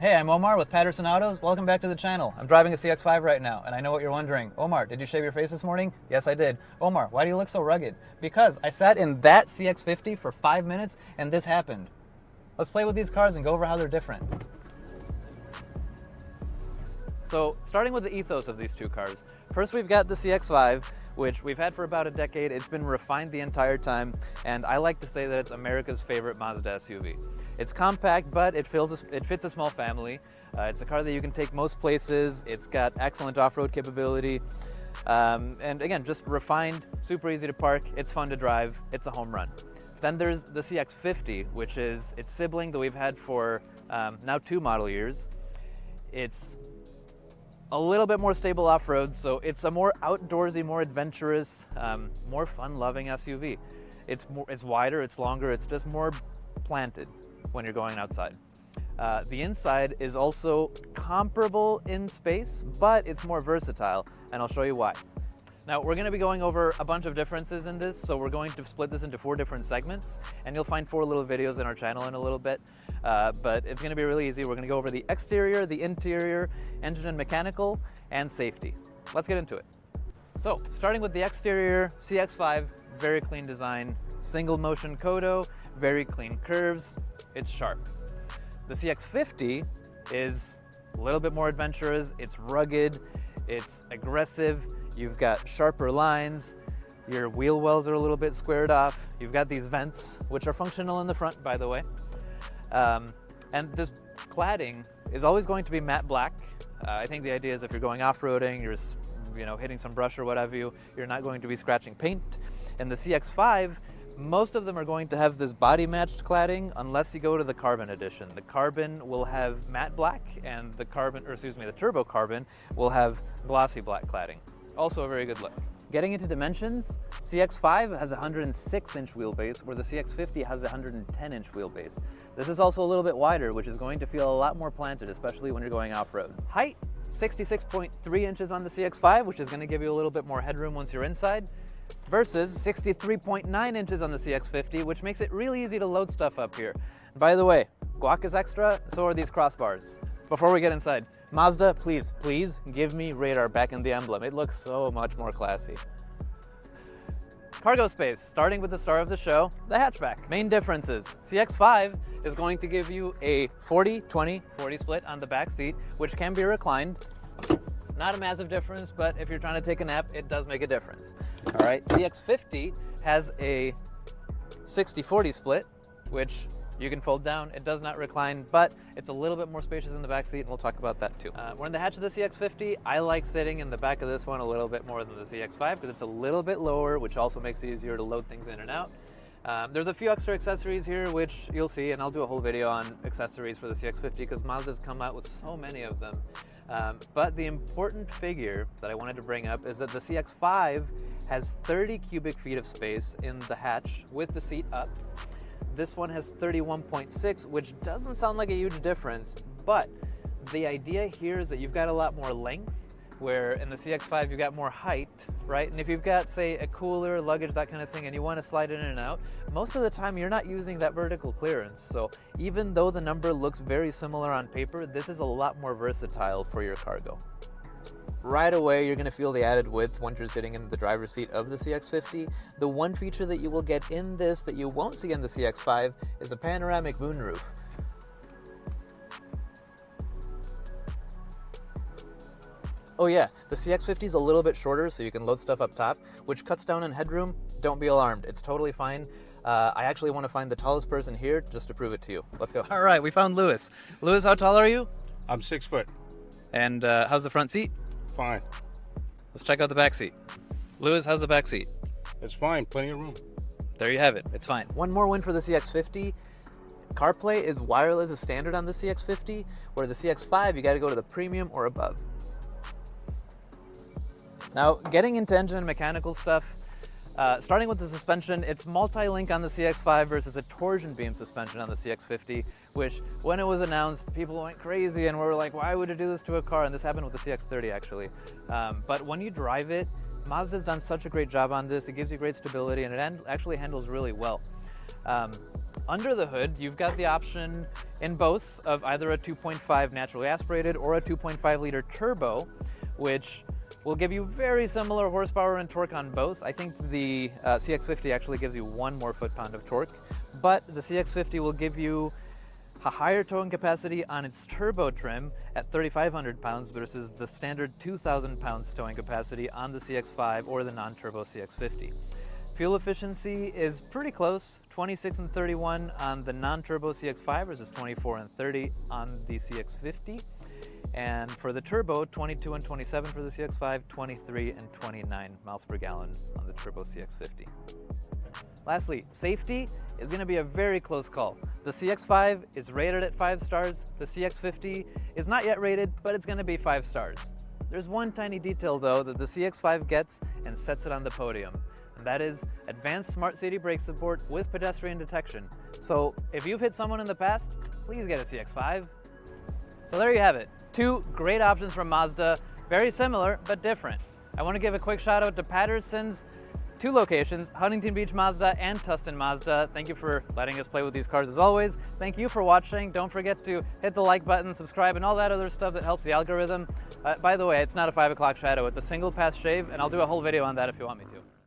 Hey, I'm Omar with Patterson Autos. Welcome back to the channel. I'm driving a CX-5 right now, and I know what you're wondering. Omar, did you shave your face this morning? Yes, I did. Omar, why do you look so rugged? Because I sat in that CX-50 for 5 minutes, and this happened. Let's play with these cars and go over how they're different. So, starting with the ethos of these two cars. First, we've got the CX-5, which we've had for about a decade. It's been refined the entire time, and I like to say that it's America's favorite Mazda SUV. It's compact, but it fits a small family. It's a car that you can take most places. It's got excellent off-road capability. And again, just refined, super easy to park. It's fun to drive. It's a home run. Then there's the CX-50, which is its sibling that we've had for now 2 model years. It's a little bit more stable off-road, so it's a more outdoorsy, more adventurous, more fun-loving SUV. It's wider, it's longer, it's just more planted when you're going outside. The inside is also comparable in space, but it's more versatile, and I'll show you why. Now, we're going to be going over a bunch of differences in this, so we're going to split this into 4 different segments, and you'll find 4 little videos in our channel in a little bit, but it's going to be really easy. We're going to go over the exterior, the interior, engine and mechanical, and safety. Let's get into it. So, starting with the exterior, CX-5, very clean design, single motion Kodo, very clean curves, it's sharp. The CX-50 is a little bit more adventurous, it's rugged, it's aggressive, you've got sharper lines, your wheel wells are a little bit squared off, you've got these vents, which are functional in the front, by the way. And this cladding is always going to be matte black. I think the idea is if you're going off-roading, you're hitting some brush or whatever, you're not going to be scratching paint. In the CX-5, most of them are going to have this body-matched cladding unless you go to the carbon edition. The carbon will have matte black, and the turbo carbon will have glossy black cladding. Also a very good look. Getting into dimensions, CX-5 has a 106-inch wheelbase, where the CX-50 has a 110-inch wheelbase. This is also a little bit wider, which is going to feel a lot more planted, especially when you're going off-road. Height, 66.3 inches on the CX-5, which is going to give you a little bit more headroom once you're inside, versus 63.9 inches on the CX-50, which makes it really easy to load stuff up here. And by the way, guac is extra, so are these crossbars. Before we get inside, Mazda, please give me radar back in the emblem. It looks so much more classy. Cargo space, starting with the star of the show, the hatchback. Main differences, CX-5 is going to give you a 40-20-40 split on the back seat, which can be reclined. Not a massive difference, but if you're trying to take a nap, it does make a difference. All right, CX-50 has a 60-40 split, which you can fold down. It does not recline, but it's a little bit more spacious in the back seat, and we'll talk about that too. We're in the hatch of the CX-50. I like sitting in the back of this one a little bit more than the CX-5 because it's a little bit lower, which also makes it easier to load things in and out. There's a few extra accessories here, which you'll see, and I'll do a whole video on accessories for the CX-50 because Mazda's come out with so many of them. But the important figure that I wanted to bring up is that the CX-5 has 30 cubic feet of space in the hatch with the seat up. This one has 31.6, which doesn't sound like a huge difference, but the idea here is that you've got a lot more length, where in the CX-5 you've got more height, right? And if you've got, say, a cooler, luggage, that kind of thing, and you want to slide in and out, most of the time you're not using that vertical clearance. So even though the number looks very similar on paper, this is a lot more versatile for your cargo. Right away, you're going to feel the added width once you're sitting in the driver's seat of the CX-50. The one feature that you will get in this that you won't see in the CX-5 is a panoramic moonroof. Oh yeah, the CX-50 is a little bit shorter, so you can load stuff up top, which cuts down on headroom. Don't be alarmed, it's totally fine. I actually want to find the tallest person here just to prove it to you. Let's go. All right, we found Lewis. Lewis, how tall are you? I'm 6 foot. And how's the front seat? Fine. Let's check out the back seat. Lewis, how's the back seat? It's fine, plenty of room. There you have it, it's fine. One more win for the CX-50. CarPlay is wireless as standard on the CX-50, where the CX-5 you gotta go to the premium or above. Now, getting into engine and mechanical stuff, starting with the suspension, it's multi-link on the CX-5 versus a torsion beam suspension on the CX-50, which when it was announced, people went crazy and were like, why would it do this to a car? And this happened with the CX-30 actually. But when you drive it, Mazda's done such a great job on this. It gives you great stability and it actually handles really well. Under the hood, you've got the option in both of either a 2.5 naturally aspirated or a 2.5 liter turbo, which will give you very similar horsepower and torque on both. I think the CX-50 actually gives you 1 more foot-pound of torque, but the CX-50 will give you a higher towing capacity on its turbo trim at 3,500 pounds versus the standard 2,000 pounds towing capacity on the CX-5 or the non-turbo CX-50. Fuel efficiency is pretty close, 26 and 31 on the non-turbo CX-5 versus 24 and 30 on the CX-50. And for the turbo, 22 and 27 for the CX-5, 23 and 29 miles per gallon on the turbo CX-50. Lastly, safety is going to be a very close call. The CX-5 is rated at 5 stars. The CX-50 is not yet rated, but it's going to be 5 stars. There's one tiny detail though that the CX-5 gets and sets it on the podium, and that is advanced smart city brake support with pedestrian detection. So if you've hit someone in the past, please get a CX-5. So there you have it. 2 great options from Mazda, very similar but different. I want to give a quick shout out to Patterson's 2 locations, Huntington Beach Mazda and Tustin Mazda. Thank you for letting us play with these cars as always. Thank you for watching. Don't forget to hit the like button, subscribe, and all that other stuff that helps the algorithm. By the way, it's not a 5 o'clock shadow, it's a single pass shave, and I'll do a whole video on that if you want me to.